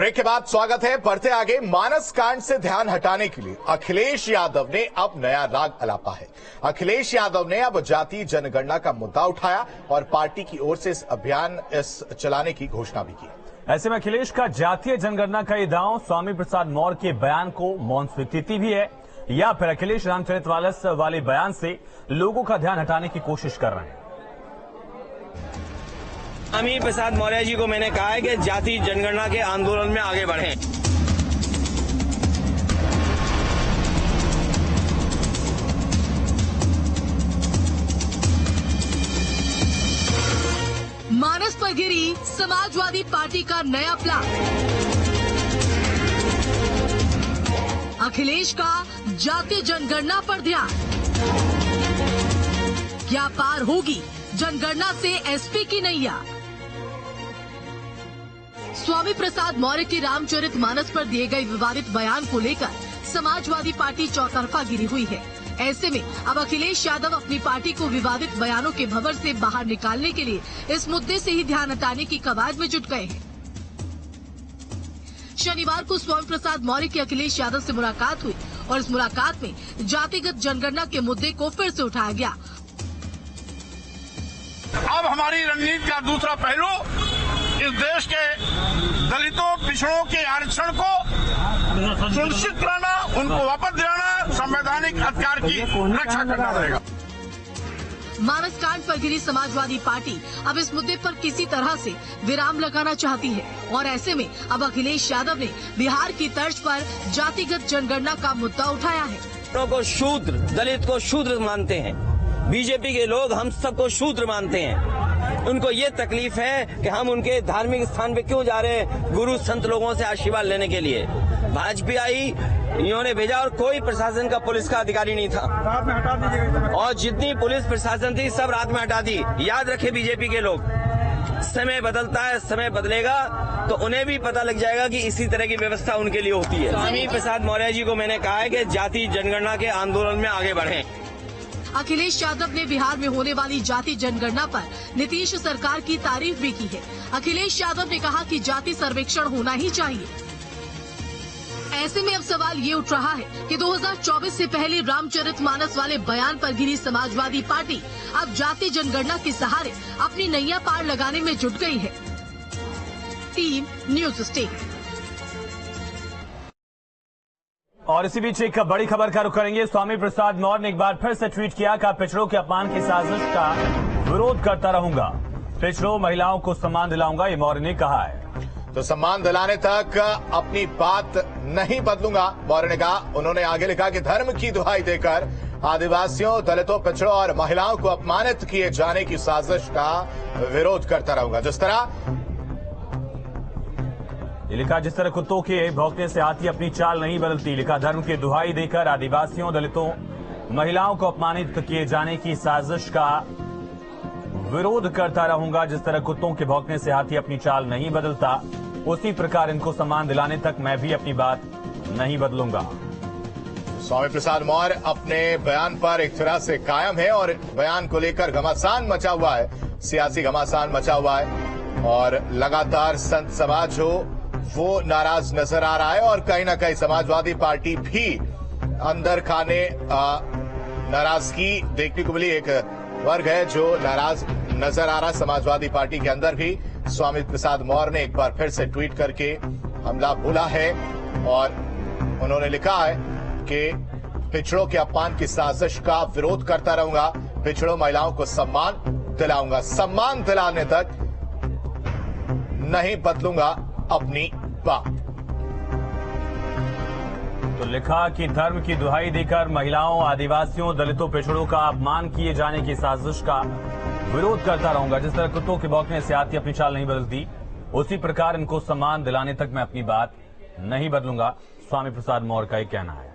Break के बाद स्वागत है। बढ़ते आगे, मानस कांड से ध्यान हटाने के लिए अखिलेश यादव ने अब नया राग अलापा है। अखिलेश यादव ने अब जातीय जनगणना का मुद्दा उठाया और पार्टी की ओर से इस अभियान चलाने की घोषणा भी की। ऐसे में अखिलेश का जातीय जनगणना का ये दांव स्वामी प्रसाद मौर्य के बयान को मौन स्वीकृति भी है या फिर अखिलेश रामचरितमानस वाले बयान से लोगों का ध्यान हटाने की कोशिश कर रहे हैं। स्वामी प्रसाद मौर्य जी को मैंने कहा है कि जातीय जनगणना के आंदोलन में आगे बढ़ें। मानस पर गिरी समाजवादी पार्टी का नया प्लान। अखिलेश का जातीय जनगणना पर ध्यान। क्या पार होगी जनगणना से एसपी की नैया? स्वामी प्रसाद मौर्य के रामचरितमानस पर दिए गए विवादित बयान को लेकर समाजवादी पार्टी चौतरफा गिरी हुई है। ऐसे में अब अखिलेश यादव अपनी पार्टी को विवादित बयानों के भंवर से बाहर निकालने के लिए इस मुद्दे से ही ध्यान हटाने की कवायद में जुट गए हैं। शनिवार को स्वामी प्रसाद मौर्य की अखिलेश यादव से मुलाकात हुई और इस मुलाकात में जातिगत जनगणना के मुद्दे को फिर से उठाया गया। अब हमारी रणनीति का दूसरा पहलू इस देश के दलितों पिछड़ों के आरक्षण को सुनिश्चित कराना, उनको वापस दिलाना, संवैधानिक अधिकार की रक्षा करना रहेगा। मानस कांड पर गिरी समाजवादी पार्टी अब इस मुद्दे पर किसी तरह से विराम लगाना चाहती है और ऐसे में अब अखिलेश यादव ने बिहार की तर्ज पर जातिगत जनगणना का मुद्दा उठाया है। को शूद्र, दलित को शूद्र मानते हैं। बीजेपी के लोग हम सबको शूद्र मानते हैं। उनको ये तकलीफ है कि हम उनके धार्मिक स्थान पे क्यों जा रहे हैं, गुरु संत लोगों से आशीर्वाद लेने के लिए। भाजपा आई, इन्होंने भेजा और कोई प्रशासन का पुलिस का अधिकारी नहीं था। रात में हटा दीजिएगा। और जितनी पुलिस प्रशासन थी सब रात में हटा दी। याद रखे बीजेपी के लोग, समय बदलता है, समय बदलेगा तो उन्हें भी पता लग जाएगा कि इसी तरह की व्यवस्था उनके लिए होती है। स्वामी प्रसाद मौर्य जी को मैंने कहा है कि जातीय जनगणना के आंदोलन में आगे बढ़ें। अखिलेश यादव ने बिहार में होने वाली जाति जनगणना पर नीतीश सरकार की तारीफ भी की है। अखिलेश यादव ने कहा कि जाति सर्वेक्षण होना ही चाहिए। ऐसे में अब सवाल ये उठ रहा है कि 2024 से पहले रामचरितमानस वाले बयान पर गिरी समाजवादी पार्टी अब जाति जनगणना के सहारे अपनी नैया पार लगाने में जुट गई है। Team news state. और इसी बीच एक बड़ी खबर का रुख करेंगे। स्वामी प्रसाद मौर्य ने एक बार फिर से ट्वीट किया कि पिछड़ों के अपमान की साजिश का विरोध करता रहूंगा, पिछड़ों महिलाओं को सम्मान दिलाऊंगा, ये मौर्य ने कहा है। तो सम्मान दिलाने तक अपनी बात नहीं बदलूंगा, मौर्य ने कहा। उन्होंने आगे लिखा कि धर्म की दुहाई देकर आदिवासियों, दलितों, पिछड़ों और महिलाओं को अपमानित किए जाने की साजिश का विरोध करता रहूंगा। जिस तरह लिखा, जिस तरह कुत्तों के भौंकने से हाथी अपनी चाल नहीं बदलती। लिखा, धर्म की दुहाई देकर आदिवासियों, दलितों, महिलाओं को अपमानित किए जाने की साजिश का विरोध करता रहूंगा। जिस तरह कुत्तों के भौंकने से हाथी अपनी चाल नहीं बदलता, उसी प्रकार इनको सम्मान दिलाने तक मैं भी अपनी बात नहीं बदलूंगा। स्वामी प्रसाद मौर्य अपने बयान पर एक तरह से कायम है और बयान को लेकर घमासान मचा हुआ है, सियासी घमासान मचा हुआ है और लगातार संत समाज हो वो नाराज नजर आ रहा है और कहीं ना कहीं समाजवादी पार्टी भी अंदर खाने नाराजगी देखने को मिली। एक वर्ग है जो नाराज नजर आ रहा है समाजवादी पार्टी के अंदर भी। स्वामी प्रसाद मौर्य ने एक बार फिर से ट्वीट करके हमला बोला है और उन्होंने लिखा है कि पिछड़ों के अपमान की साजिश का विरोध करता रहूंगा, पिछड़ों महिलाओं को सम्मान दिलाऊंगा, सम्मान दिलाने तक नहीं बदलूंगा अपनी बात। तो लिखा कि धर्म की दुहाई देकर महिलाओं, आदिवासियों, दलितों, पिछड़ों का अपमान किए जाने की साजिश का विरोध करता रहूंगा। जिस तरह कुत्तों के भौंकने से हाथी अपनी चाल नहीं बदलती, उसी प्रकार इनको सम्मान दिलाने तक मैं अपनी बात नहीं बदलूंगा। स्वामी प्रसाद मौर्य का ये कहना है।